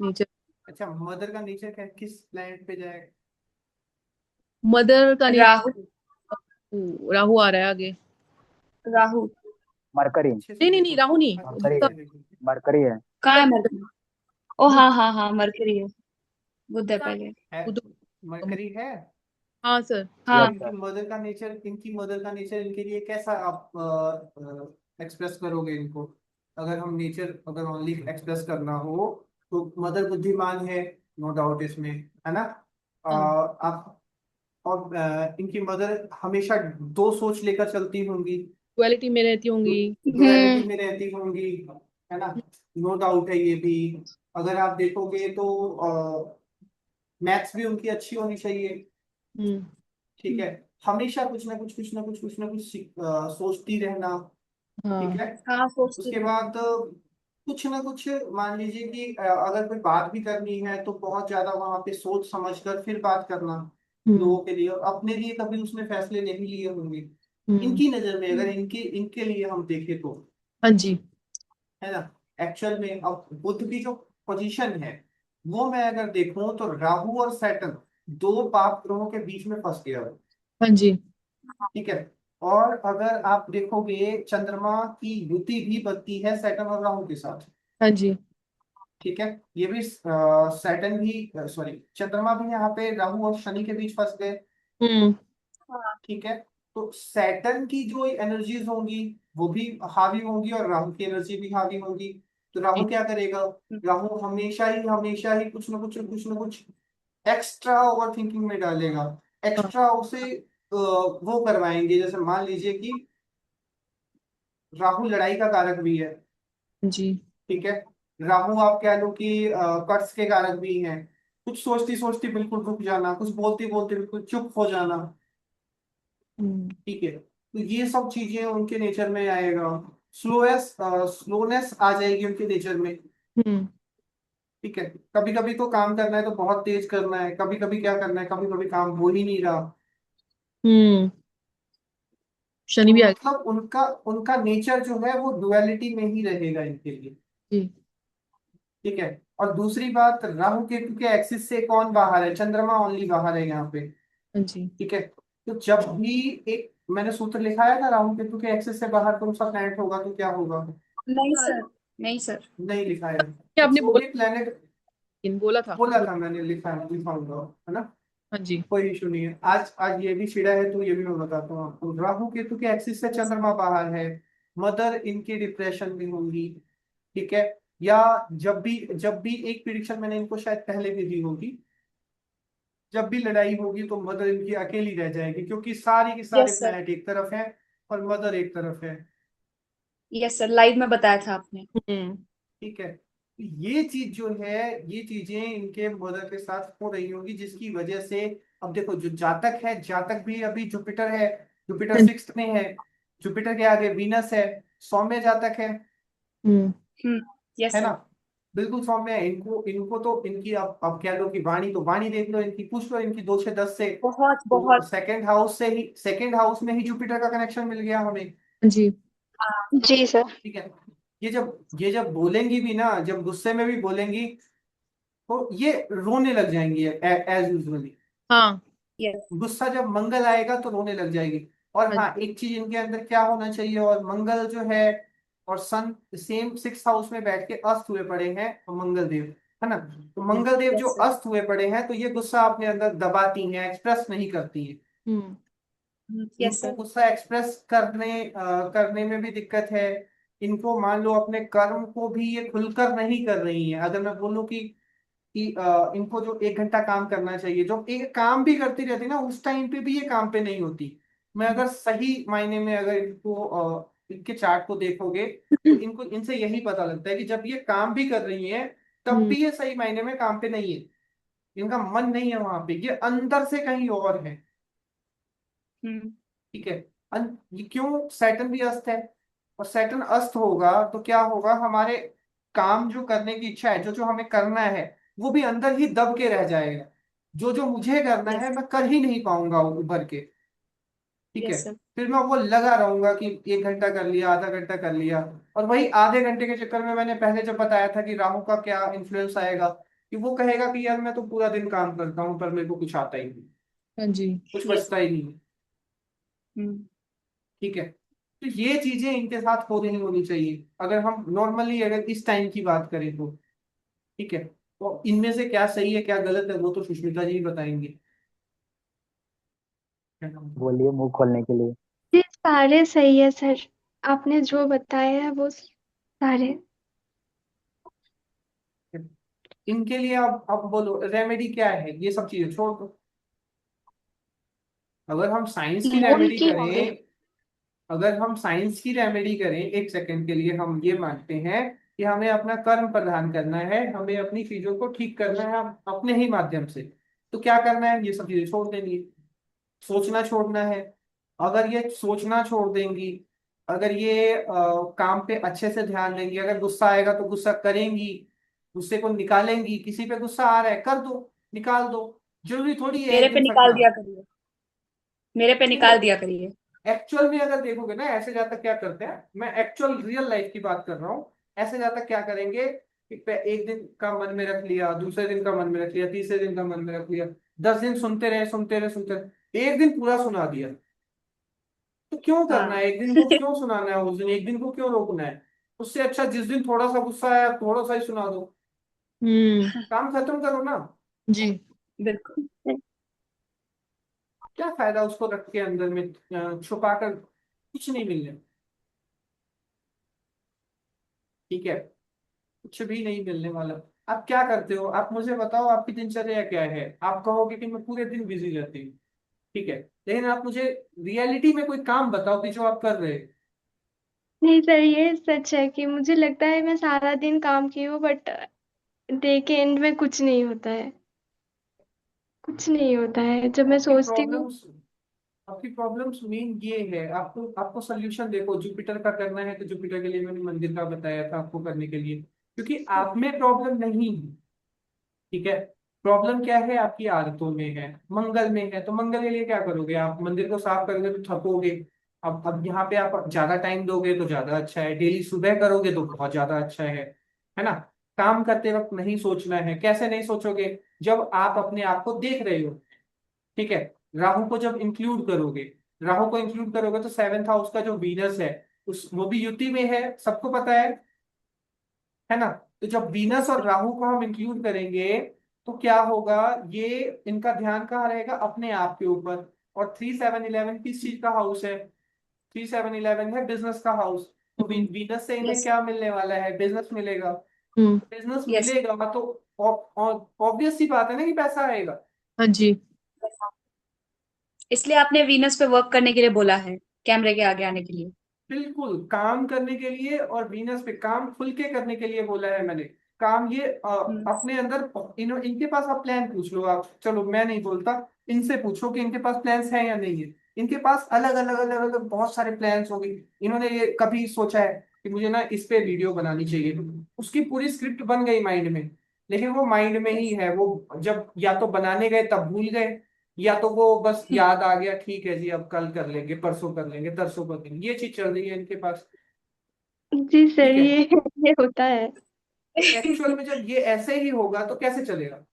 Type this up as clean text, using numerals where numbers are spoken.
Nature. अच्छा, mother का nature क्या, किस प्लेनेट पे जाएगा? मदर का राहु। नेचर। राहु आ रहा है आगे। राहु। मरकरी। अच्छे से नहीं नहीं नहीं, देखो, राहु नहीं मरकरी अच्छे उसका। है। से देखो। मरकरी है। कहाँ है बुध। मरकरी? ओ बुध हाँ हाँ हाँ, मरकरी है। बुध है का। पहले। है, बुध। मरकरी है। हाँ सर। हाँ। यस तो इनकी सर। मदर का नेचर, इनकी मदर का नेचर इनके लिए कैसा आप एक्सप्रेस करोगे इनको? अगर हम नेचर, अगर ओनली एक्सप्रेस करना हो तो मदर बुद्धिमान है, नो डाउट इसमें, है ना? हाँ। आप, और इनकी मदर हमेशा दो सोच लेकर चलती होंगी, डुअलिटी में रहती होंगी। डुअलिटी में रहती होंगी, है ना? नो डाउट है ये भी। अगर आप देखोगे तो मैथ्स भी उनकी अच्छी होनी चाहिए। हम्म। ठीक है, हमेशा कुछ ना कुछ, कुछ ना कुछ, कुछ ना कुछ सोचती रहना। ठीक हाँ। है। हाँ, सोचती उसके थी। बाद कुछ ना कुछ, मान लीजिए कि अगर कोई बात भी करनी है तो बहुत ज्यादा वहां पे सोच समझ कर फिर बात करना हम्म। लोगों के लिए, और अपने लिए कभी उसने फैसले नहीं लिए होंगे। हम्म। इनकी नजर में अगर हम्म। इनके इनके लिए हम देखें तो, हाँ जी। है ना? एक्चुअल में अब बुध की जो पोजीशन है, वो मैं अगर देखूं तो राहु और सैटर्न दो पाप ग्रहों के बीच में फंस गया है। हाँ जी। ठीक है। और अगर आप देखोगे, चंद्रमा की युति भी बनती है सैटर्न और राहु के साथ। हाँ जी। ठीक है। ये भी सैटर्न भी, सॉरी, चंद्रमा भी यहाँ पे राहु और शनि के बीच फंस गए। हम्म। हाँ। ठीक है। तो सैटर्न की जो एनर्जीज होंगी वो भी हावी होंगी, और राहु की एनर्जी भी हावी होगी। तो राहु क्या करेगा? राहु हमेशा ही कुछ ना कुछ एक्स्ट्रा ओवर थिंकिंग में डालेगा। हाँ एक्स्ट्रा उसे वो करवाएंगे, जैसे मान लीजिए कि राहु लड़ाई का कारक भी है। जी। ठीक है। राहु आप कह लो कि कर्ज के कारक भी हैं। कुछ सोचती सोचती बिल्कुल रुक जाना, कुछ बोलती बोलती बिल्कुल चुप हो जाना। हम्म। ठीक है, तो ये सब चीजें उनके नेचर में आएगा। स्लोएस स्लोनेस आ जाएगी उनके नेचर में। हम्म। ठीक है। कभी कभी तो काम करना है तो बहुत तेज करना है, कभी कभी क्या करना है, कभी कभी काम हो ही नहीं रहा। हम्म। शनि तो भी आ गया। मतलब उनका उनका नेचर जो है वो डुअलिटी में ही रहेगा इनके लिए। जी। ठीक है। और दूसरी बात, राहु केतु के एक्सिस से कौन बाहर है? चंद्रमा ओनली बाहर है यहाँ पे। हाँ जी। ठीक है। तो जब भी एक मैंने सूत्र लिखा है ना, राहु केतु के एक्सिस से बाहर कौन सा प्लैनेट होगा तो क्या होगा? नहीं सर। नहीं सर। नहीं लिखा है। क्या तो आपने जो बोला? भी प्लैनेट बोला था बोला था मैंने, लिखाऊंगा, है ना? हाँ जी। कोई इशू नहीं है। आज आज ये भी छिड़ा है तो ये भी मैं बताता हूँ आपको। राहु केतु के एक्सिस से चंद्रमा बाहर है, मदर इनकी डिप्रेशन में होंगी। ठीक है। या जब भी एक प्रिडिक्शन मैंने इनको शायद पहले भी दी होगी, जब भी लड़ाई होगी तो मदर इनकी अकेली रह जाएगी, क्योंकि सारी के सारे यस सर। प्लैनेट एक तरफ है और मदर एक तरफ है। यस सर, लाइव में बताया था आपने। हम्म। ठीक है। तो ये चीज जो है, ये चीजें इनके मदर के साथ हो रही होंगी, जिसकी वजह से अब देखो, जो जातक है, जातक भी अभी जुपिटर है, जुपिटर हाँ जी। सिक्स्थ में है, जुपिटर के आगे वीनस है, सौम्य जातक हम्म। यस है ना? सर। बिल्कुल सौम्य है। इनको इनको तो इनकी, अब कह लो कि वाणी, तो वाणी देख लो इनकी, पूछ लो इनकी 2 से 10 से। बहुत तो बहुत। सेकंड हाउस में ही जुपिटर का कनेक्शन मिल गया हमें। हाँ जी। हाँ जी सर। ठीक है। ये जब बोलेंगी भी ना, जब गुस्से में भी बोलेंगी, तो ये रोने लग जाएंगी एज यूजुअली। हाँ। यस। गुस्सा जब मंगल आएगा तो रोने लग जाएगी। और हाँ हाँ, एक चीज इनके अंदर क्या होना चाहिए, और मंगल जो है और सन सेम सिक्स हाउस में बैठ के अस्त हुए पड़े हैं, और मंगल देव, है ना? तो जी। मंगल देव जो यस सर। अस्त हुए पड़े हैं, तो ये गुस्सा अपने अंदर दबाती हैं, एक्सप्रेस नहीं करती हैं। हम्म। यस इनको सर। गुस्सा एक्सप्रेस करने में भी दिक्कत है। इनको मान लो अपने कर्म को भी ये खुलकर नहीं कर रही है। अगर मैं बोलूं कि इनको जो 1 घंटा काम करना चाहिए, जो एक काम भी करती रहती ना, उस टाइम पे भी ये काम पे नहीं होती। मैं अगर सही मायने में अगर इनके चार्ट को देखोगे तो इनको, इनसे यही पता लगता है कि जब ये काम भी कर रही है तब हम्म। भी ये सही मायने में काम पे नहीं है। इनका मन नहीं है वहां पे, ये अंदर से कहीं और है। हम्म। ठीक है। ये क्यों? सैटर्न भी अस्त है, और सैटर्न अस्त होगा तो क्या होगा? हमारे काम जो करने की इच्छा है, जो जो हमें करना है, वो भी अंदर ही दब के रह जाएगा। जो जो मुझे करना यस। है मैं कर ही नहीं पाऊंगा उभर के। ठीक है। Yes sir. फिर मैं वो लगा रहूंगा कि 1 घंटा कर लिया, आधा घंटा कर लिया, और वही आधे घंटे के चक्कर में मैंने पहले जब बताया था कि राहु का क्या इन्फ्लुएंस आएगा, कि वो कहेगा कि यार मैं तो पूरा दिन काम करता हूँ पर मेरे को कुछ आता ही नहीं, हाँ जी। कुछ यस बचता सर। ही नहीं। ठीक है। तो ये चीजें इनके साथ हो नहीं होनी चाहिए, अगर हम नॉर्मली अगर इस टाइम की बात करें तो। ठीक है। तो इनमें से क्या सही है क्या गलत है वो तो सुष्मिता जी ही बताएंगे। बोलिए मुंह खोलने के लिए। जी सारे सही है सर, आपने जो बताया है वो सारे। इनके लिए अब बोलो रेमेडी क्या है, ये सब चीजें छोड़ दो। अगर हम साइंस की मूल रेमेडी की होंगे। करें, अगर हम साइंस की रेमेडी करें, एक सेकंड के लिए हम ये मानते हैं कि हमें अपना कर्म प्रधान करना है, हमें अपनी चीजों को ठीक करना है अपने ही माध्यम से, तो क्या करना है, ये सब चीजें छोड़ देनी है, सोचना छोड़ना है। अगर ये सोचना छोड़ देंगी, अगर ये काम पे अच्छे से ध्यान देंगी, अगर गुस्सा आएगा तो गुस्सा करेंगी, गुस्से को निकालेंगी, किसी पे गुस्सा आ रहा है कर दो, निकाल दो, जरूरी थोड़ी है मेरे एक पे दिन निकाल फटना। दिया करिए, मेरे पे देखो निकाल दिया करिए। एक्चुअल में अगर देखोगे ना ऐसे जातक क्या करते हैं, मैं एक्चुअल रियल लाइफ की बात कर रहा हूँ, ऐसे जातक क्या करेंगे कि एक दिन का मन में रख लिया, दूसरे दिन का मन में रख लिया, तीसरे दिन का मन में रख लिया, 10 दिन सुनते रहे सुनते रहे सुनते रहे, एक दिन पूरा सुना दिया। तो क्यों करना है, हाँ। एक दिन को क्यों सुनाना है, उस दिन एक दिन को क्यों रोकना है। उससे अच्छा जिस दिन थोड़ा सा गुस्सा आया थोड़ा सा ही सुना दो, हम्म। काम खत्म करो ना। जी। बिल्कुल। क्या फायदा उसको रख के अंदर में छुपा कर, कुछ नहीं मिलने। ठीक है। कुछ भी नहीं मिलने वाला। आप क्या करते हो, आप मुझे बताओ आपकी दिनचर्या क्या है, आप कहोगे कि मैं पूरे दिन बिजी रहती हूँ। ठीक है। लेकिन आप मुझे रियलिटी में कोई काम बताओ कि जो आप कर रहे हो। नहीं सर, ये सच है कि मुझे लगता है मैं सारा दिन काम की हूँ, बट डे के एंड में कुछ नहीं होता है, कुछ नहीं होता है जब मैं आपकी सोचती हूँ। प्रॉब्लम्स आपकी प्रॉब्लम्स मेन ये है, आपको आपको सोल्यूशन देखो, जुपिटर का करना है तो जुपिटर के लिए मैंने मंदिर का बताया था आपको करने के लिए, क्योंकि आप में प्रॉब्लम नहीं है। ठीक है। प्रॉब्लम क्या है, आपकी आदतों में है, मंगल में है, तो मंगल के लिए क्या करोगे, आप मंदिर को साफ करोगे तो थकोगे। अब यहाँ पे आप ज्यादा टाइम दोगे तो ज्यादा अच्छा है, डेली सुबह करोगे तो बहुत ज्यादा अच्छा है ना। काम करते वक्त नहीं सोचना है, कैसे नहीं सोचोगे, जब आप अपने आप को देख रहे हो। ठीक है। राहु को जब इंक्लूड करोगे, राहु को इंक्लूड करोगे तो 7th हाउस का जो वीनस है, उस वो भी युति में है, सबको पता है ना। तो जब वीनस और राहु को हम इंक्लूड करेंगे तो क्या होगा, ये इनका ध्यान कहाँ रहेगा, अपने आप के ऊपर। और 3 7 11 किस चीज का हाउस है, 3 7 11 है बिजनेस का हाउस। तो हम्म। वीनस से इन्हें यस। क्या मिलने वाला है, बिजनेस मिलेगा। हम्म। Business yes. मिलेगा तो ऑब्वियस सी बात है ना कि पैसा आएगा। हाँ जी। इसलिए आपने वीनस पे वर्क करने के लिए बोला है, कैमरे के आगे आने के लिए। बिल्कुल काम करने के लिए, और वीनस पे काम खुल के करने के लिए बोला है मैंने। काम ये हम्म। अपने अंदर इनके पास आप प्लान पूछ लो, आप चलो मैं नहीं बोलता, इनसे पूछो कि इनके पास प्लान्स है या नहीं है। इनके पास अलग अलग अलग अलग बहुत सारे प्लान्स होंगे। इन्होंने ये कभी सोचा है कि मुझे ना इस पे वीडियो बनानी चाहिए, उसकी पूरी स्क्रिप्ट बन गई माइंड में, लेकिन वो माइंड में ही यस। है, वो जब या तो बनाने गए तब भूल गए, या तो वो बस याद आ गया, ठीक है जी अब कल कर लेंगे, परसों कर लेंगे, तरसों कर लेंगे, ये चीज चल रही है इनके पास। जी सर, ठीक है। ये होता है। तो एक्चुअल में जब ये ऐसे ही होगा तो कैसे चलेगा।